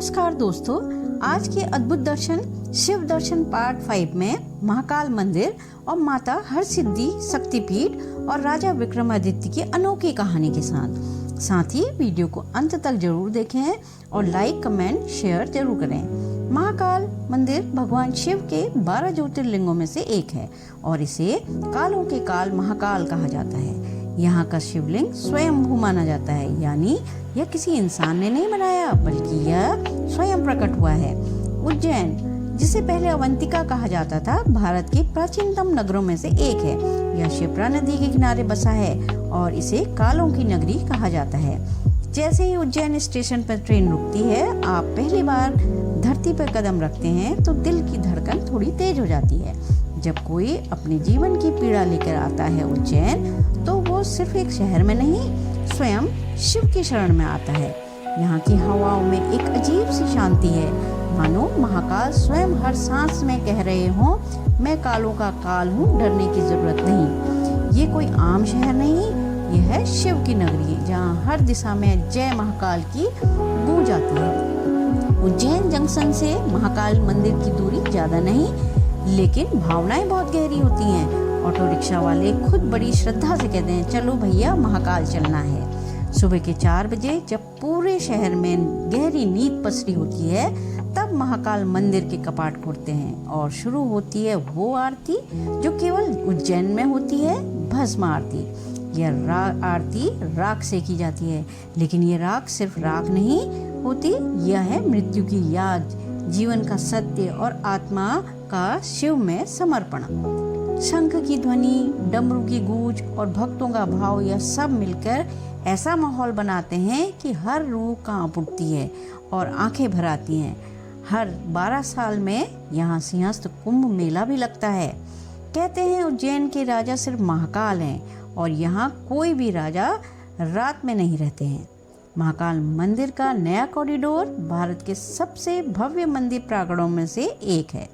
नमस्कार दोस्तों, आज के अद्भुत दर्शन शिव दर्शन पार्ट 5 में महाकाल मंदिर और माता हरसिद्धि शक्तिपीठ और राजा विक्रमादित्य की अनोखी कहानी के साथ ही वीडियो को अंत तक जरूर देखें और लाइक कमेंट शेयर जरूर करें। महाकाल मंदिर भगवान शिव के 12 ज्योतिर्लिंगों में से एक है और इसे कालों के काल महाकाल कहा जाता है। यहाँ का शिवलिंग स्वयंभू माना जाता है, यानी यह किसी इंसान ने नहीं बनाया बल्कि यह स्वयं प्रकट हुआ है। उज्जैन, जिसे पहले अवंतिका कहा जाता था, भारत के प्राचीनतम नगरों में से एक है। यह शिप्रा नदी के किनारे बसा है और इसे कालों की नगरी कहा जाता है। जैसे ही उज्जैन स्टेशन पर ट्रेन रुकती है, आप पहली बार धरती पर कदम रखते हैं तो दिल की धड़कन थोड़ी तेज हो जाती है। जब कोई अपने जीवन की पीड़ा लेकर आता है उज्जैन, तो वो सिर्फ एक शहर में नहीं, स्वयं शिव की शरण में आता है। यहाँ की हवाओं में एक अजीब सी शांति है, मानो महाकाल स्वयं हर सांस में कह रहे हों, मैं कालों का काल हूँ, डरने की जरूरत नहीं। ये कोई आम शहर नहीं, यह है शिव की नगरी, जहाँ हर दिशा में जय महाकाल की गूंज आती है। उज्जैन जंक्शन से महाकाल मंदिर की दूरी ज्यादा नहीं, लेकिन भावनाएं बहुत गहरी होती हैं। ऑटो रिक्शा वाले खुद बड़ी श्रद्धा से कहते हैं, चलो भैया महाकाल चलना है। सुबह के 4 बजे जब पूरे शहर में गहरी नींद पसरी होती है, तब महाकाल मंदिर के कपाट खुलते हैं और शुरू होती है वो आरती जो केवल उज्जैन में होती है, भस्म आरती। यह आरती राख से की जाती है, लेकिन ये राख सिर्फ राख नहीं होती, यह है मृत्यु की याद, जीवन का सत्य और आत्मा का शिव में समर्पण। शंख की ध्वनि, डमरू की गूंज और भक्तों का भाव, यह सब मिलकर ऐसा माहौल बनाते हैं कि हर रूह कांप उठती है और आंखें भर आती हैं। हर 12 साल में यहाँ सिंहस्थ कुंभ मेला भी लगता है। कहते हैं उज्जैन के राजा सिर्फ महाकाल हैं और यहाँ कोई भी राजा रात में नहीं रहते हैं। महाकाल मंदिर का नया कॉरिडोर भारत के सबसे भव्य मंदिर प्रांगणों में से एक है।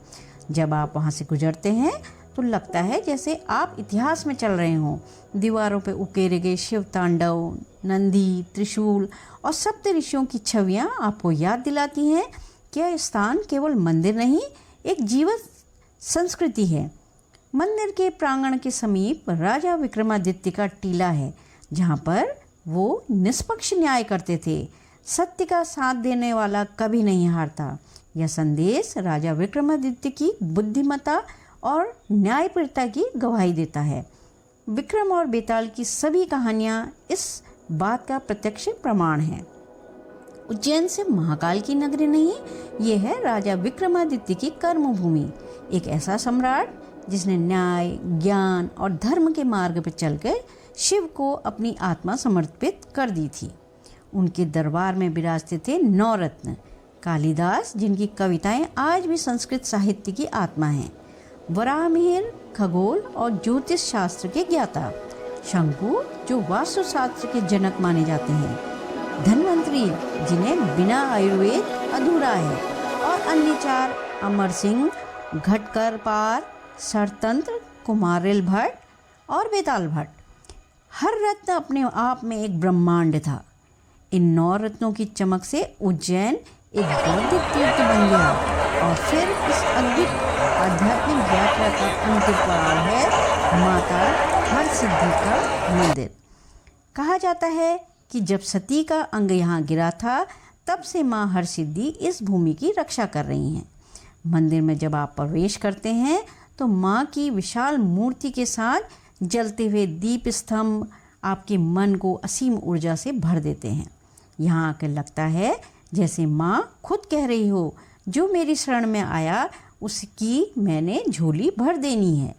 जब आप वहां से गुजरते हैं तो लगता है जैसे आप इतिहास में चल रहे हों। दीवारों पर उकेरे गए शिव तांडव, नंदी, त्रिशूल और सप्त ऋषियों की छवियां आपको याद दिलाती हैं कि यह स्थान केवल मंदिर नहीं, एक जीवंत संस्कृति है। मंदिर के प्रांगण के समीप राजा विक्रमादित्य का टीला है, जहाँ पर वो निष्पक्ष न्याय करते थे। सत्य का साथ देने वाला कभी नहीं हारता। यह संदेश राजा विक्रमादित्य की बुद्धिमत्ता और न्यायप्रियता की गवाही देता है। विक्रम और बेताल की सभी कहानियां इस बात का प्रत्यक्ष प्रमाण है। उज्जैन से महाकाल की नगरी नहीं, ये है राजा विक्रमादित्य की कर्मभूमि। एक ऐसा सम्राट जिसने न्याय, ज्ञान और धर्म के मार्ग पर चलकर शिव को अपनी आत्मा समर्पित कर दी थी। उनके दरबार में विराजते थे 9 रत्न। कालिदास, जिनकी कविताएं आज भी संस्कृत साहित्य की आत्मा हैं। वराहमिहिर, खगोल और ज्योतिष शास्त्र के ज्ञाता। शंकु, जो वास्तुशास्त्र के जनक माने जाते हैं। धन्वंतरी, जिन्हें बिना आयुर्वेद अधूरा है। और अन्य 4, अमर सिंह, घटकर पार, सरतंत्र, कुमारिल भट्ट और बेताल भट्ट। हर रत्न अपने आप में एक ब्रह्मांड था। इन 9 रत्नों की चमक से उज्जैन एक बौद्धिक तीर्थ बन गया और फिर इस अद्भुत आध्यात्मिक यात्रा का अंतिम पड़ाव है माता हरसिद्धि का मंदिर। कहा जाता है कि जब सती का अंग यहाँ गिरा था, तब से माँ हरसिद्धि इस भूमि की रक्षा कर रही हैं। मंदिर में जब आप प्रवेश करते हैं तो माँ की विशाल मूर्ति के साथ जलते हुए दीप स्तंभ आपके मन को असीम ऊर्जा से भर देते हैं। यहाँ आकर लगता है जैसे माँ खुद कह रही हो, जो मेरी शरण में आया उसकी मैंने झोली भर देनी है।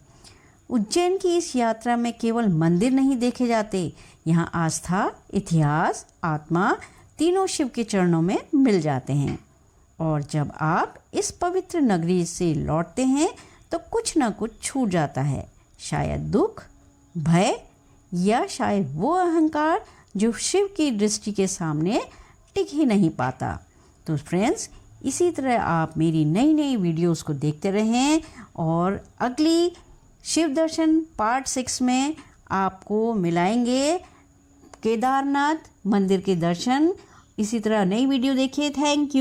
उज्जैन की इस यात्रा में केवल मंदिर नहीं देखे जाते, यहाँ आस्था, इतिहास, आत्मा तीनों शिव के चरणों में मिल जाते हैं। और जब आप इस पवित्र नगरी से लौटते हैं तो कुछ ना कुछ छूट जाता है, शायद दुख, भय या शायद वो अहंकार जो शिव की दृष्टि के सामने टिक ही नहीं पाता। तो फ्रेंड्स, इसी तरह आप मेरी नई नई वीडियोस को देखते रहें और अगली शिव दर्शन पार्ट 6 में आपको मिलाएंगे केदारनाथ मंदिर के दर्शन। इसी तरह नई वीडियो देखिए। Thank you.